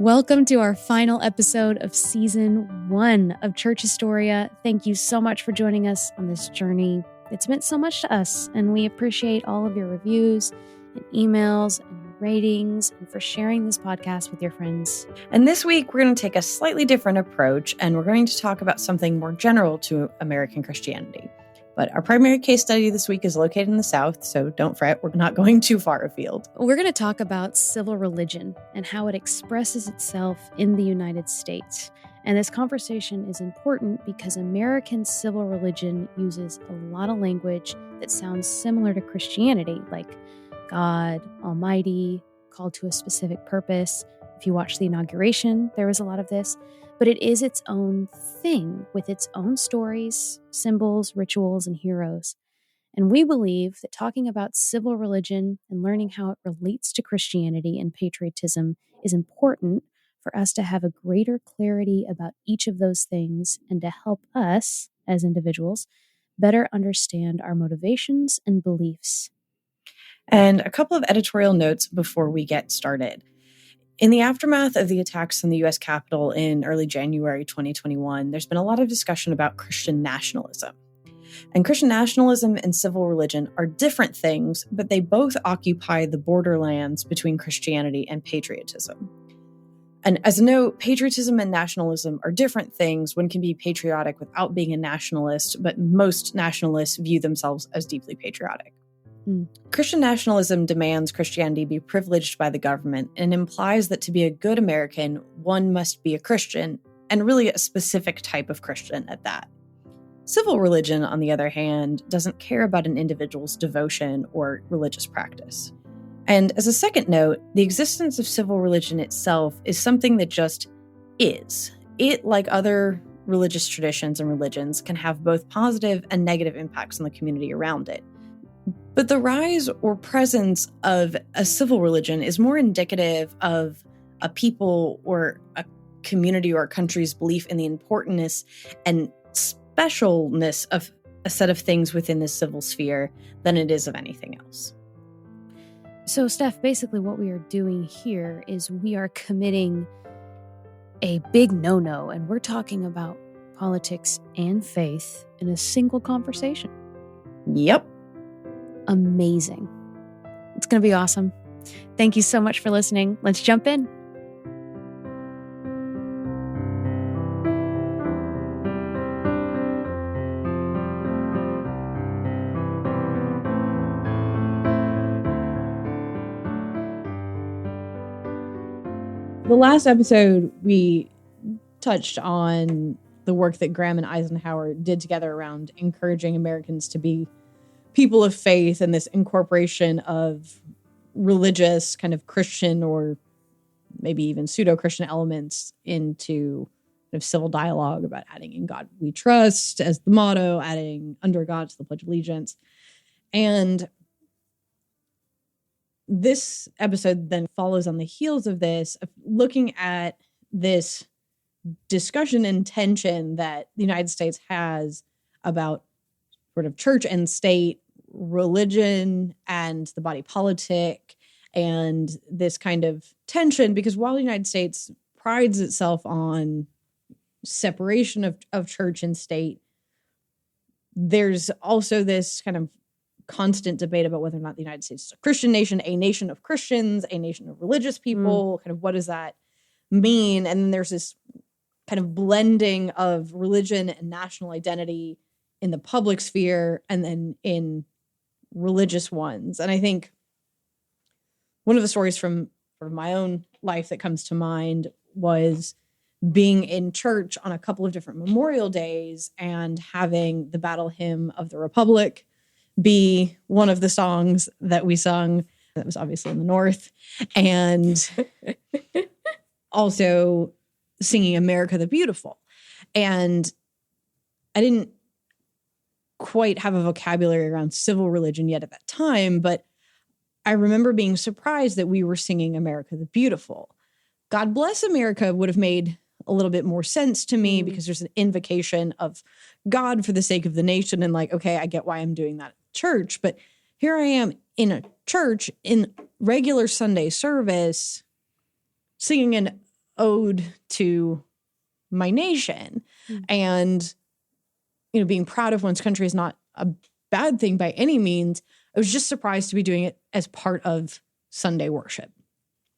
Welcome to our final episode of Season 1 of Church Historia. Thank you so much for joining us on this journey. It's meant so much to us, and we appreciate all of your reviews and emails and ratings and for sharing this podcast with your friends. And this week, we're going to take a slightly different approach, and we're going to talk about something more general to American Christianity. But our primary case study this week is located in the South, so don't fret, we're not going too far afield. We're going to talk about civil religion and how it expresses itself in the United States. And this conversation is important because American civil religion uses a lot of language that sounds similar to Christianity, like God, Almighty, called to a specific purpose. If you watch the inauguration, there was a lot of this. But it is its own thing with its own stories, symbols, rituals, and heroes. And we believe that talking about civil religion and learning how it relates to Christianity and patriotism is important for us to have a greater clarity about each of those things and to help us, as individuals, better understand our motivations and beliefs. And a couple of editorial notes before we get started. In the aftermath of the attacks on the U.S. Capitol in early January 2021, there's been a lot of discussion about Christian nationalism. And Christian nationalism and civil religion are different things, but they both occupy the borderlands between Christianity and patriotism. And as a note, patriotism and nationalism are different things. One can be patriotic without being a nationalist, but most nationalists view themselves as deeply patriotic. Christian nationalism demands Christianity be privileged by the government and implies that to be a good American, one must be a Christian, and really a specific type of Christian at that. Civil religion, on the other hand, doesn't care about an individual's devotion or religious practice. And as a second note, the existence of civil religion itself is something that just is. It, like other religious traditions and religions, can have both positive and negative impacts on the community around it. But the rise or presence of a civil religion is more indicative of a people or a community or a country's belief in the importance and specialness of a set of things within the civil sphere than it is of anything else. So, Steph, basically what we are doing here is we are committing a big no-no, and we're talking about politics and faith in a single conversation. Yep. Amazing. It's going to be awesome. Thank you so much for listening. Let's jump in. The last episode, we touched on the work that Graham and Eisenhower did together around encouraging Americans to be people of faith and this incorporation of religious kind of Christian or maybe even pseudo-Christian elements into kind of civil dialogue about adding "In God We Trust" as the motto, adding "Under God" to the Pledge of Allegiance. And this episode then follows on the heels of this, of looking at this discussion and tension that the United States has about sort of church and state, religion and the body politic, and this kind of tension, because while the United States prides itself on separation of church and state, there's also this kind of constant debate about whether or not the United States is a Christian nation, a nation of Christians, a nation of religious people, kind of what does that mean? And then there's this kind of blending of religion and national identity in the public sphere and then in religious ones. And I think one of the stories from my own life that comes to mind was being in church on a couple of different Memorial Days and having the Battle Hymn of the Republic be one of the songs that we sung. That was obviously in the North. And also singing America the Beautiful. And I didn't quite have a vocabulary around civil religion yet at that time, but I remember being surprised that we were singing America the Beautiful. God Bless America would have made a little bit more sense to me because there's an invocation of God for the sake of the nation. And like, okay, I get why I'm doing that at church. But here I am in a church in regular Sunday service singing an ode to my nation. And, being proud of one's country is not a bad thing by any means. I was just surprised to be doing it as part of Sunday worship.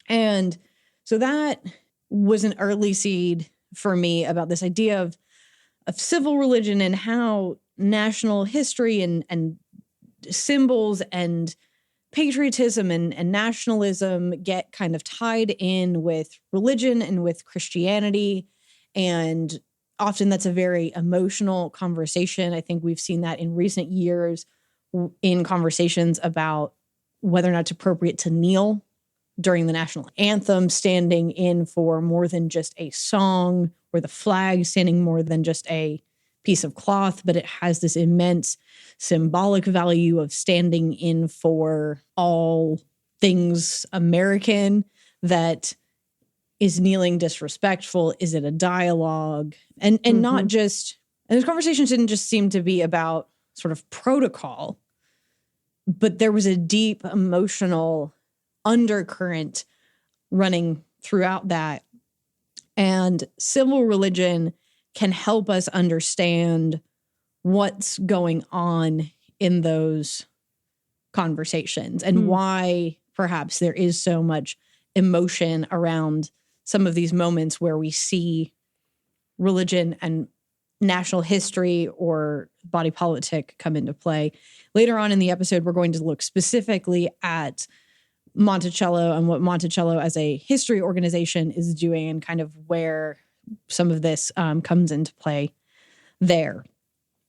And so that was an early seed for me about this idea of civil religion and how national history and symbols and patriotism and nationalism get kind of tied in with religion and with Christianity. And often that's a very emotional conversation. I think we've seen that in recent years in conversations about whether or not it's appropriate to kneel during the national anthem, standing in for more than just a song, or the flag standing more than just a piece of cloth, but it has this immense symbolic value of standing in for all things American. That is kneeling disrespectful? Is it a dialogue? And not just, and those conversations didn't just seem to be about sort of protocol, but there was a deep emotional undercurrent running throughout that. And civil religion can help us understand what's going on in those conversations and why perhaps there is so much emotion around some of these moments where we see religion and national history or body politic come into play. Later on in the episode, we're going to look specifically at Monticello and what Monticello as a history organization is doing and kind of where some of this comes into play there.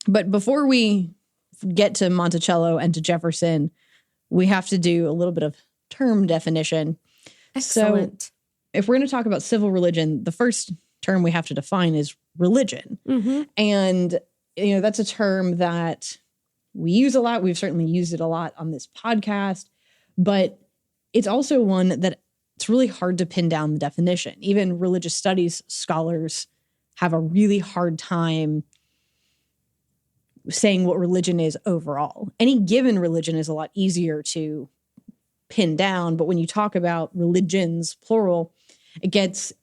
But before we get to Monticello and to Jefferson, we have to do a little bit of term definition. Excellent. So if we're going to talk about civil religion, the first term we have to define is religion. And, that's a term that we use a lot. We've certainly used it a lot on this podcast, but it's also one that it's really hard to pin down the definition. Even religious studies scholars have a really hard time saying what religion is overall. Any given religion is a lot easier to pin down, but when you talk about religions, plural, it gets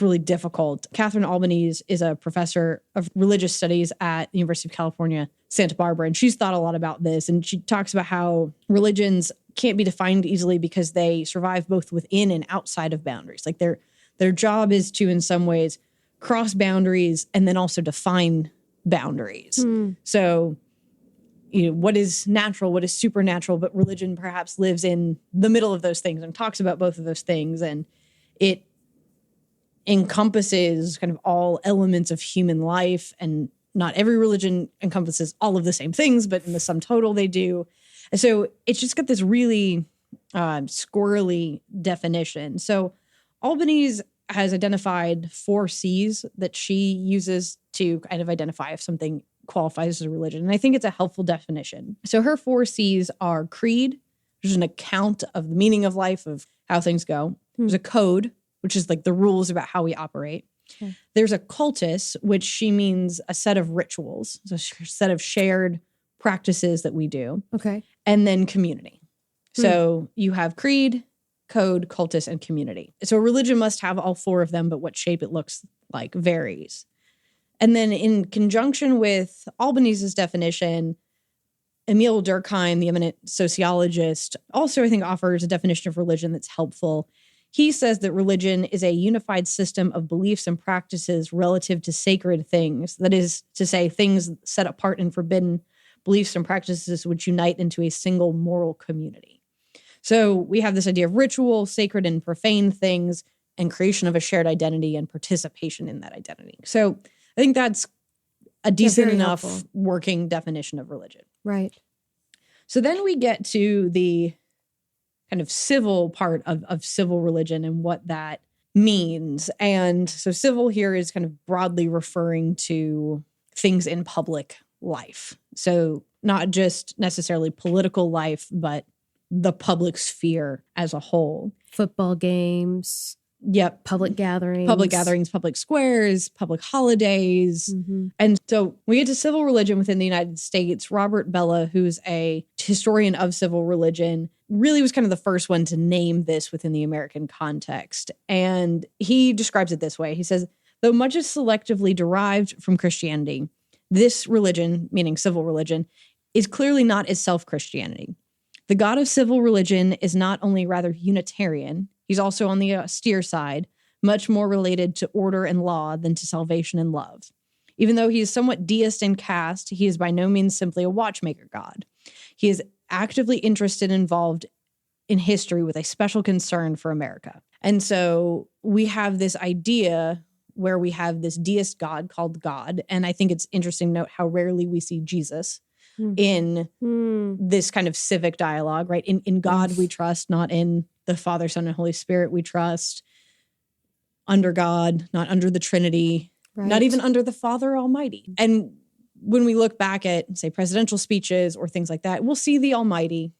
really difficult. Catherine Albanese is a professor of religious studies at the University of California, Santa Barbara, and she's thought a lot about this. And she talks about how religions can't be defined easily because they survive both within and outside of boundaries. Like their job is to, in some ways, cross boundaries and then also define boundaries. So, what is natural, what is supernatural, but religion perhaps lives in the middle of those things and talks about both of those things. And it encompasses kind of all elements of human life. And not every religion encompasses all of the same things, but in the sum total they do. And so it's just got this really squirrely definition. So Albanese has identified 4 C's that she uses to kind of identify if something qualifies as a religion. And I think it's a helpful definition. So her 4 C's are creed, which is an account of the meaning of life, of how things go. There's a code, which is like the rules about how we operate. Okay. There's a cultus, which she means a set of rituals, so a set of shared practices that we do. Okay. And then community. So you have creed, code, cultus, and community. So religion must have all 4 of them, but what shape it looks like varies. And then in conjunction with Albanese's definition, Emil Durkheim, the eminent sociologist, also I think offers a definition of religion that's helpful. He says that religion is a unified system of beliefs and practices relative to sacred things. That is to say, things set apart and forbidden, beliefs and practices which unite into a single moral community. So we have this idea of ritual, sacred and profane things, and creation of a shared identity and participation in that identity. So I think that's a decent enough working definition of religion. Right. So then we get to the kind of civil part of civil religion and what that means. And so civil here is kind of broadly referring to things in public life. So not just necessarily political life, but the public sphere as a whole. Football games, Yep. Public gatherings. Public squares, public holidays. Mm-hmm. And so we get to civil religion within the United States. Robert Bellah, who's a historian of civil religion, really was kind of the first one to name this within the American context. And he describes it this way. He says, though much is selectively derived from Christianity, this religion, meaning civil religion, is clearly not itself Christianity. The God of civil religion is not only rather Unitarian, he's also on the austere side, much more related to order and law than to salvation and love. Even though he is somewhat deist in caste, he is by no means simply a watchmaker god. He is actively interested and involved in history with a special concern for America. And so we have this idea where we have this deist god called God. And I think it's interesting to note how rarely we see Jesus in this kind of civic dialogue, right? In God we trust, not in the Father, Son, and Holy Spirit we trust. Under God, not under the Trinity, not even under the Father Almighty. And when we look back at, say, presidential speeches or things like that, we'll see the Almighty,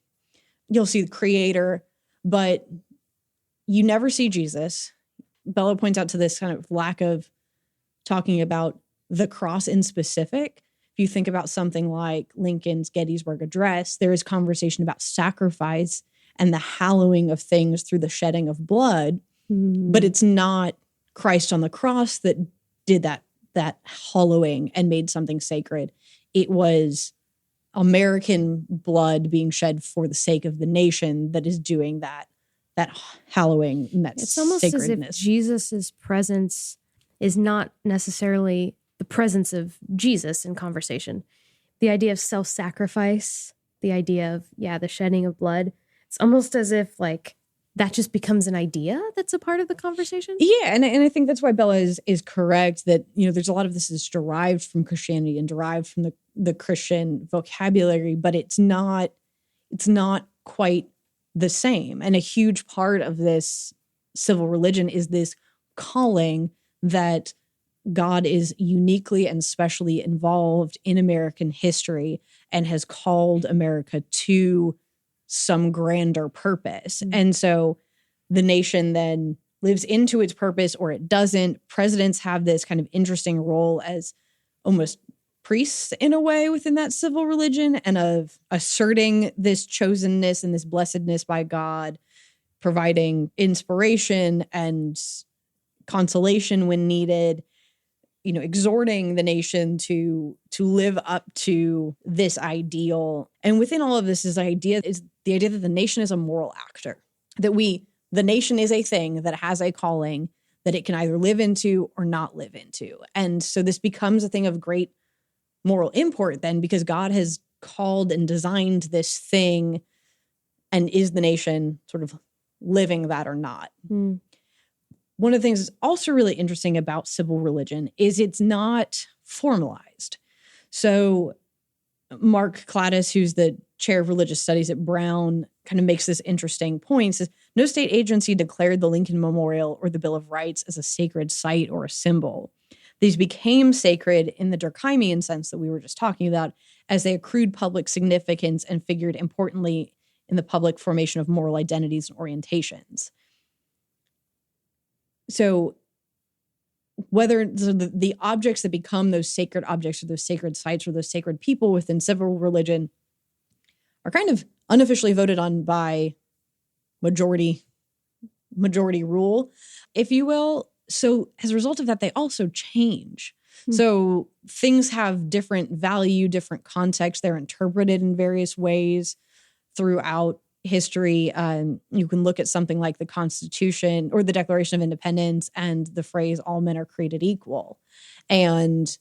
you'll see the Creator, but you never see Jesus. Bellah points out to this kind of lack of talking about the cross in specific. If you think about something like Lincoln's Gettysburg Address, there is conversation about sacrifice and the hallowing of things through the shedding of blood, but it's not Christ on the cross that did that hallowing and made something sacred. It was American blood being shed for the sake of the nation that is doing that hallowing and that it's almost sacredness. As if Jesus's presence is not necessarily the presence of Jesus in conversation. The idea of self-sacrifice, the idea of, the shedding of blood, it's almost as if like that just becomes an idea that's a part of the conversation. Yeah, and I think that's why Bellah is correct that, there's a lot of this is derived from Christianity and derived from the Christian vocabulary, but it's not quite the same. And a huge part of this civil religion is this calling that God is uniquely and specially involved in American history and has called America to some grander purpose. And so the nation then lives into its purpose or it doesn't. Presidents have this kind of interesting role as almost priests in a way within that civil religion and of asserting this chosenness and this blessedness by God, providing inspiration and consolation when needed, exhorting the nation to live up to this ideal. And within all of this is the idea that the nation is a moral actor, that the nation is a thing that has a calling that it can either live into or not live into. And so this becomes a thing of great moral import then, because God has called and designed this thing, and is the nation sort of living that or not? One of the things that's also really interesting about civil religion is it's not formalized. So Mark Cladis, who's the chair of religious studies at Brown, kind of makes this interesting point. Says, no state agency declared the Lincoln Memorial or the Bill of Rights as a sacred site or a symbol. These became sacred in the Durkheimian sense that we were just talking about, as they accrued public significance and figured importantly in the public formation of moral identities and orientations. So whether the objects that become those sacred objects or those sacred sites or those sacred people within civil religion are kind of unofficially voted on by majority rule, if you will. So as a result of that, they also change. So things have different value, different context. They're interpreted in various ways throughout history. You can look at something like the Constitution or the Declaration of Independence and the phrase all men are created equal. And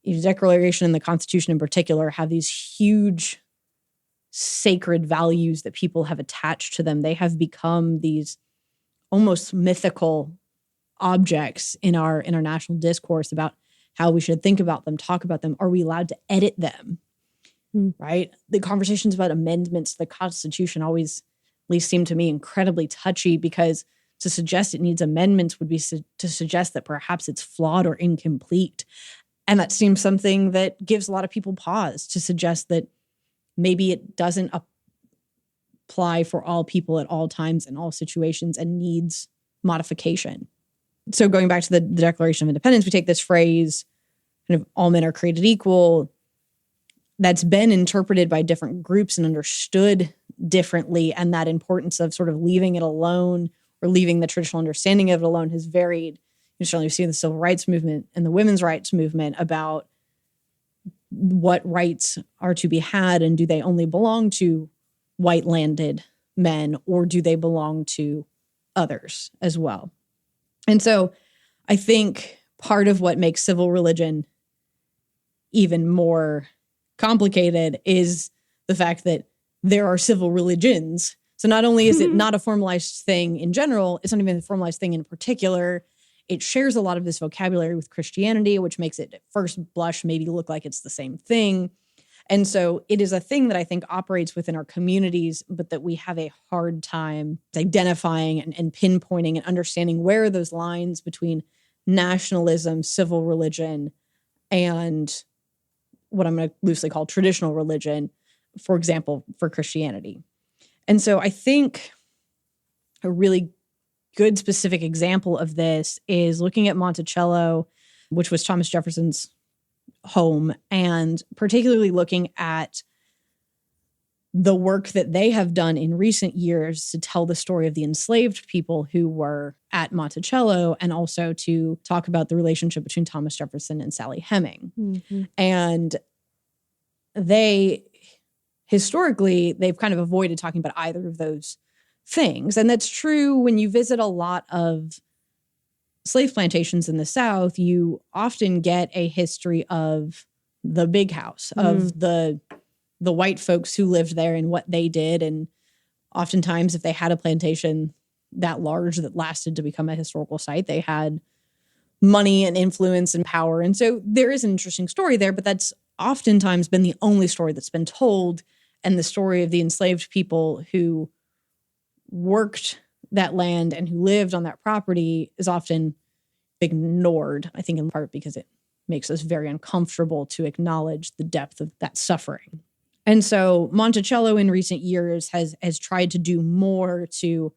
the Declaration and the Constitution in particular have these huge sacred values that people have attached to them. They have become these almost mythical objects in our national discourse about how we should think about them, talk about them. Are we allowed to edit them? Right? The conversations about amendments to the Constitution always, at least seem to me, incredibly touchy, because to suggest it needs amendments would be to suggest that perhaps it's flawed or incomplete. And that seems something that gives a lot of people pause, to suggest that maybe it doesn't apply for all people at all times in all situations and needs modification. So going back to the Declaration of Independence, we take this phrase, kind of all men are created equal, that's been interpreted by different groups and understood differently. And that importance of sort of leaving it alone or leaving the traditional understanding of it alone has varied. You certainly see the civil rights movement and the women's rights movement about what rights are to be had, and do they only belong to white landed men, or do they belong to others as well? And so I think part of what makes civil religion even more complicated is the fact that there are civil religions. So not only is it not a formalized thing in general, it's not even a formalized thing in particular. It shares a lot of this vocabulary with Christianity, which makes it at first blush maybe look like it's the same thing. And so it is a thing that I think operates within our communities, but that we have a hard time identifying and pinpointing and understanding where are those lines between nationalism, civil religion, and what I'm going to loosely call traditional religion, for example, for Christianity. And so I think a really good specific example of this is looking at Monticello, which was Thomas Jefferson's home, and particularly looking at the work that they have done in recent years to tell the story of the enslaved people who were at Monticello, and also to talk about the relationship between Thomas Jefferson and Sally Heming. Mm-hmm. And historically, they've kind of avoided talking about either of those things. And that's true when you visit a lot of slave plantations in the South. You often get a history of the big house, of the white folks who lived there and what they did. And oftentimes, if they had a plantation that large that lasted to become a historical site, they had money and influence and power. And so there is an interesting story there, but that's oftentimes been the only story that's been told. And the story of the enslaved people who worked that land and who lived on that property is often ignored, I think in part because it makes us very uncomfortable to acknowledge the depth of that suffering. And so Monticello in recent years has tried to do more to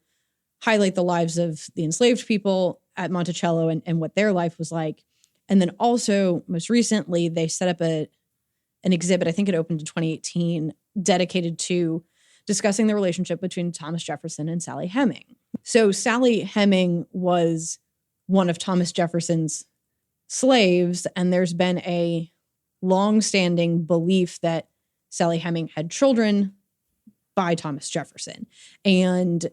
highlight the lives of the enslaved people at Monticello and what their life was like. And then also, most recently, they set up an exhibit, I think it opened in 2018, dedicated to discussing the relationship between Thomas Jefferson and Sally Heming. So Sally Heming was one of Thomas Jefferson's slaves, and there's been a long-standing belief that Sally Heming had children by Thomas Jefferson. And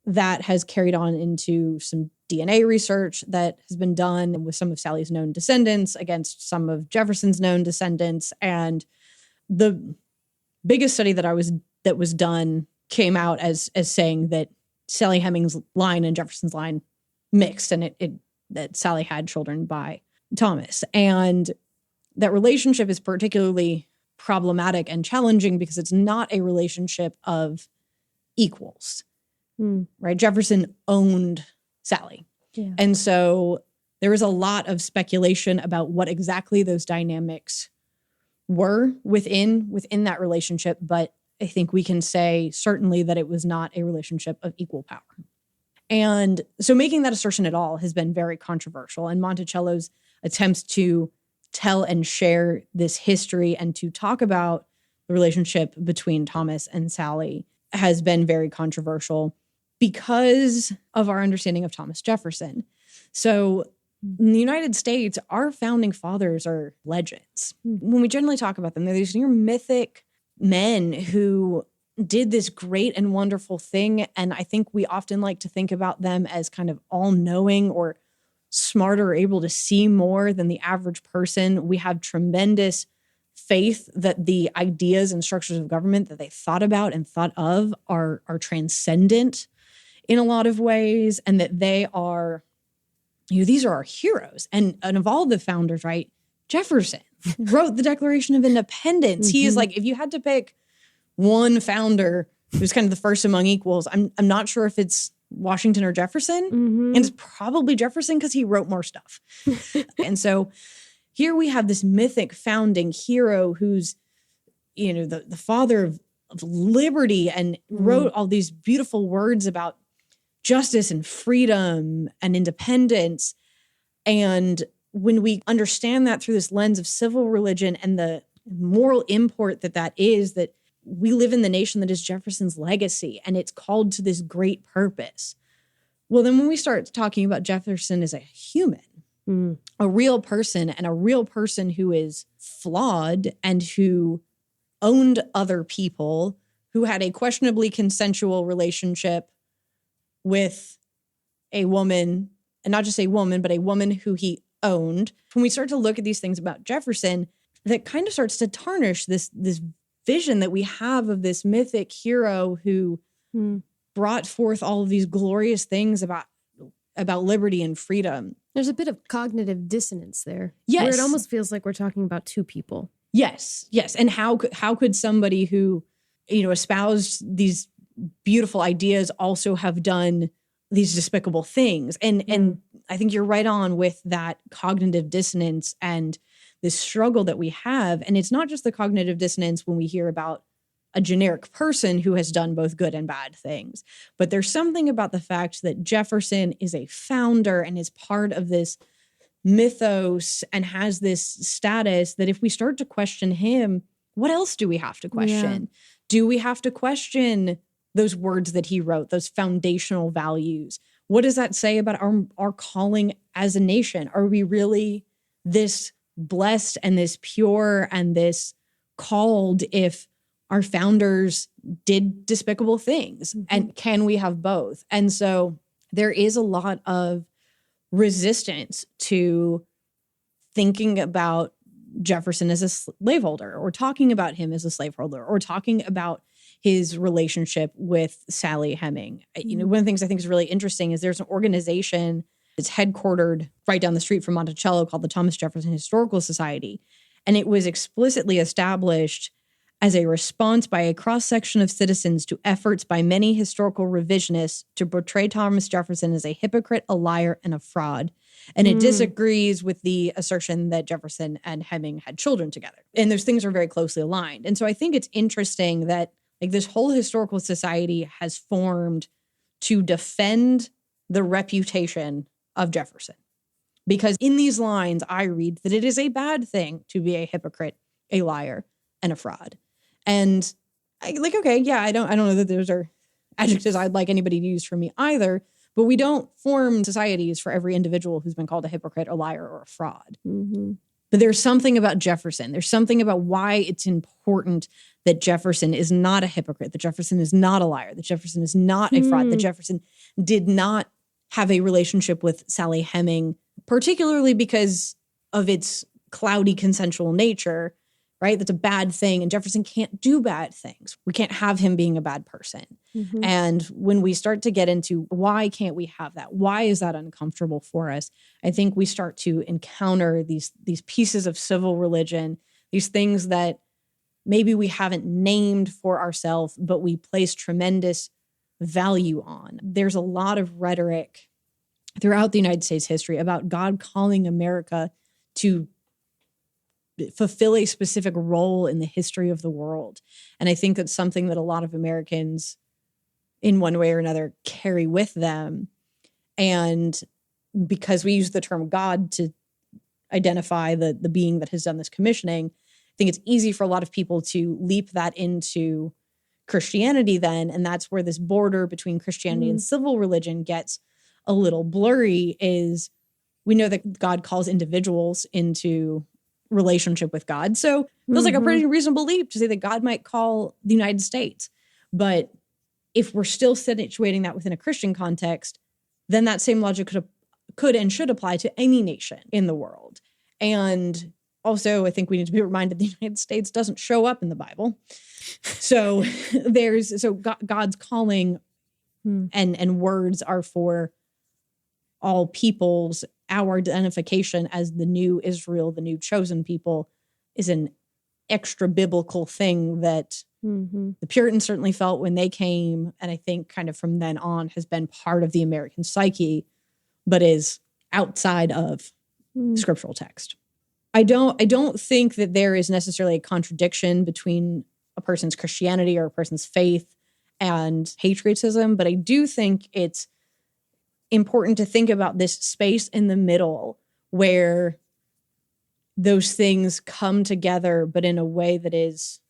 that has carried on into some DNA research that has been done with some of Sally's known descendants against some of Jefferson's known descendants. And the biggest study that was done came out as saying that Sally Heming's line and Jefferson's line mixed, and that Sally had children by Thomas. And that relationship is particularly problematic and challenging because it's not a relationship of equals, right? Jefferson owned Sally. Yeah. And so there is a lot of speculation about what exactly those dynamics were within that relationship. But I think we can say certainly that it was not a relationship of equal power. And so making that assertion at all has been very controversial. And Monticello's attempts to tell and share this history and to talk about the relationship between Thomas and Sally has been very controversial because of our understanding of Thomas Jefferson. So in the United States, our founding fathers are legends. When we generally talk about them, they're these near mythic men who did this great and wonderful thing. And I think we often like to think about them as kind of all-knowing or smarter, or able to see more than the average person. We have tremendous faith that the ideas and structures of government that they thought about and thought of are transcendent in a lot of ways, and that they are, these are our heroes. And of all the founders, right, Jefferson wrote the Declaration of Independence. He is like, if you had to pick one founder who's kind of the first among equals, I'm not sure if it's Washington or Jefferson. And it's probably Jefferson because he wrote more stuff. And so here we have this mythic founding hero who's, the father of liberty, and wrote all these beautiful words about justice and freedom and independence. And when we understand that through this lens of civil religion and the moral import that is, that we live in the nation that is Jefferson's legacy and it's called to this great purpose. Well, then when we start talking about Jefferson as a human, a real person, and a real person who is flawed and who owned other people, who had a questionably consensual relationship with a woman, and not just a woman, but a woman who he owned. When we start to look at these things about Jefferson, that kind of starts to tarnish this vision that we have of this mythic hero who brought forth all of these glorious things about liberty and freedom. There's a bit of cognitive dissonance there. Yes. Where it almost feels like we're talking about two people. Yes. And how could somebody who, espoused these beautiful ideas also have done these despicable things? And I think you're right on with that cognitive dissonance and this struggle that we have. And it's not just the cognitive dissonance when we hear about a generic person who has done both good and bad things, but there's something about the fact that Jefferson is a founder and is part of this mythos and has this status that if we start to question him, what else do we have to question? Yeah. Do we have to question those words that he wrote, those foundational values? What does that say about our calling as a nation? Are we really this blessed and this pure and this called if our founders did despicable things? And can we have both? And so there is a lot of resistance to thinking about Jefferson as a slaveholder, or talking about him as a slaveholder, or talking about his relationship with Sally Heming. One of the things I think is really interesting is there's an organization that's headquartered right down the street from Monticello called the Thomas Jefferson Historical Society. And it was explicitly established as a response by a cross-section of citizens to efforts by many historical revisionists to portray Thomas Jefferson as a hypocrite, a liar, and a fraud. And it disagrees with the assertion that Jefferson and Heming had children together. And those things are very closely aligned. And so I think it's interesting that this whole historical society has formed to defend the reputation of Jefferson. Because in these lines, I read that it is a bad thing to be a hypocrite, a liar, and a fraud. And I don't know that those are adjectives I'd like anybody to use for me either, but we don't form societies for every individual who's been called a hypocrite, a liar, or a fraud. But there's something about Jefferson. There's something about why it's important that Jefferson is not a hypocrite, that Jefferson is not a liar, that Jefferson is not a fraud, that Jefferson did not have a relationship with Sally Heming, particularly because of its cloudy consensual nature, right? That's a bad thing. And Jefferson can't do bad things. We can't have him being a bad person. And when we start to get into why can't we have that? Why is that uncomfortable for us? I think we start to encounter these pieces of civil religion, these things that maybe we haven't named for ourselves, but we place tremendous value on. There's a lot of rhetoric throughout the United States history about God calling America to fulfill a specific role in the history of the world. And I think that's something that a lot of Americans, in one way or another, carry with them. And because we use the term God to identify the being that has done this commissioning, I think it's easy for a lot of people to leap that into Christianity then. And that's where this border between Christianity and civil religion gets a little blurry. Is we know that God calls individuals into relationship with God. So it feels like a pretty reasonable leap to say that God might call the United States. But if we're still situating that within a Christian context, then that same logic could and should apply to any nation in the world. And also, I think we need to be reminded the United States doesn't show up in the Bible. So God's calling and words are for all peoples. Our identification as the new Israel, the new chosen people, is an extra biblical thing that the Puritans certainly felt when they came, and I think kind of from then on has been part of the American psyche, but is outside of scriptural text. I don't think that there is necessarily a contradiction between a person's Christianity or a person's faith and patriotism, but I do think it's important to think about this space in the middle where those things come together, but in a way that is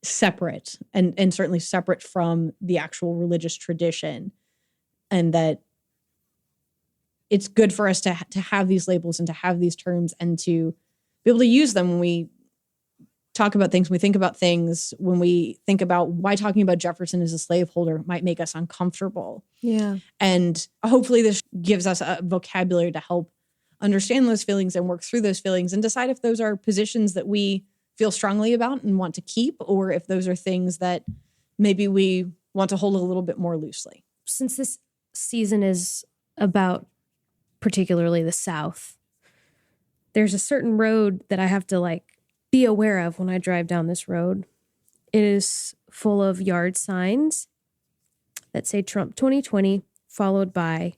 separate and certainly separate from the actual religious tradition. And that it's good for us to have these labels and to have these terms and to be able to use them when we talk about things, when we think about things, when we think about why talking about Jefferson as a slaveholder might make us uncomfortable. Yeah. And hopefully this gives us a vocabulary to help understand those feelings and work through those feelings and decide if those are positions that we feel strongly about and want to keep, or if those are things that maybe we want to hold a little bit more loosely. Since this season is about particularly the South, there's a certain road that I have to be aware of when I drive down this road. It is full of yard signs that say Trump 2020, followed by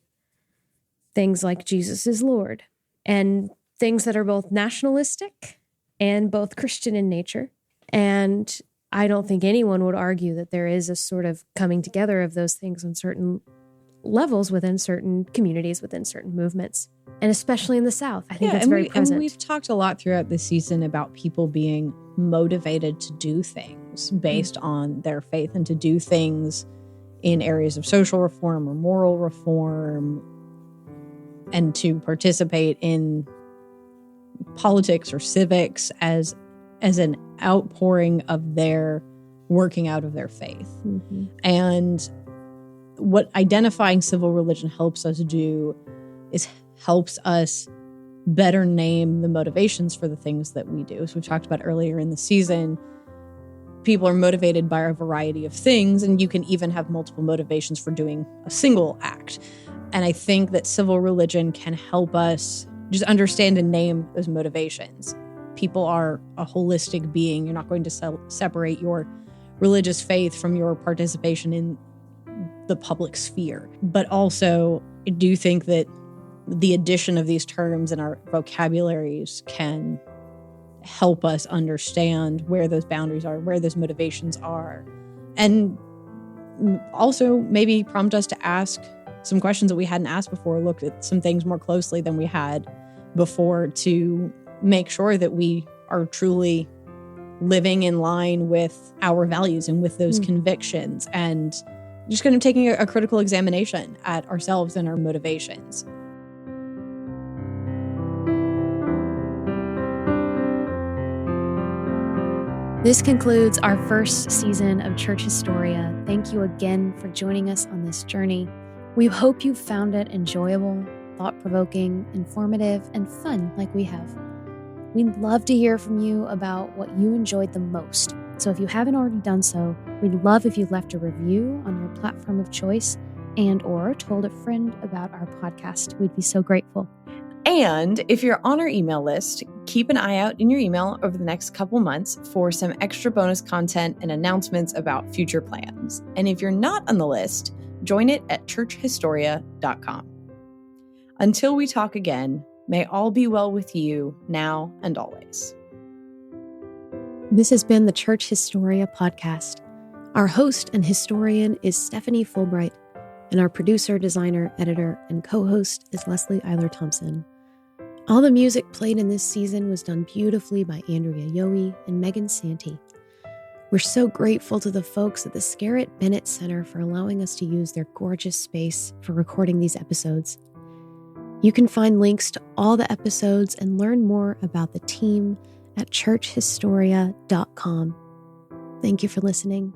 things like Jesus is Lord, and things that are both nationalistic and both Christian in nature. And I don't think anyone would argue that there is a sort of coming together of those things on certain levels within certain communities, within certain movements, and especially in the South. I think that's very present. And we've talked a lot throughout this season about people being motivated to do things based on their faith and to do things in areas of social reform or moral reform and to participate in politics or civics as an outpouring of their working out of their faith. Mm-hmm. And what identifying civil religion helps us do is helps us better name the motivations for the things that we do. As we've talked about earlier in the season, people are motivated by a variety of things, and you can even have multiple motivations for doing a single act. And I think that civil religion can help us just understand and name those motivations. People are a holistic being. You're not going to separate your religious faith from your participation in the public sphere. But also, I do think that the addition of these terms in our vocabularies can help us understand where those boundaries are, where those motivations are, and also maybe prompt us to ask some questions that we hadn't asked before, look at some things more closely than we had before to make sure that we are truly living in line with our values and with those convictions, and just kind of taking a critical examination at ourselves and our motivations. This concludes our first season of Church Historia. Thank you again for joining us on this journey. We hope you found it enjoyable, thought-provoking, informative, and fun like we have. We'd love to hear from you about what you enjoyed the most. So if you haven't already done so, we'd love if you left a review on your platform of choice and/or told a friend about our podcast. We'd be so grateful. And if you're on our email list, keep an eye out in your email over the next couple months for some extra bonus content and announcements about future plans. And if you're not on the list, join it at churchhistoria.com. Until we talk again, may all be well with you now and always. This has been the Church Historia podcast. Our host and historian is Stephanie Fulbright, and our producer, designer, editor, and co-host is Leslie Eiler Thompson. All the music played in this season was done beautifully by Andrea Yohe and Megan Santee. We're so grateful to the folks at the Scarrett Bennett Center for allowing us to use their gorgeous space for recording these episodes. You can find links to all the episodes and learn more about the team at churchhistoria.com. Thank you for listening.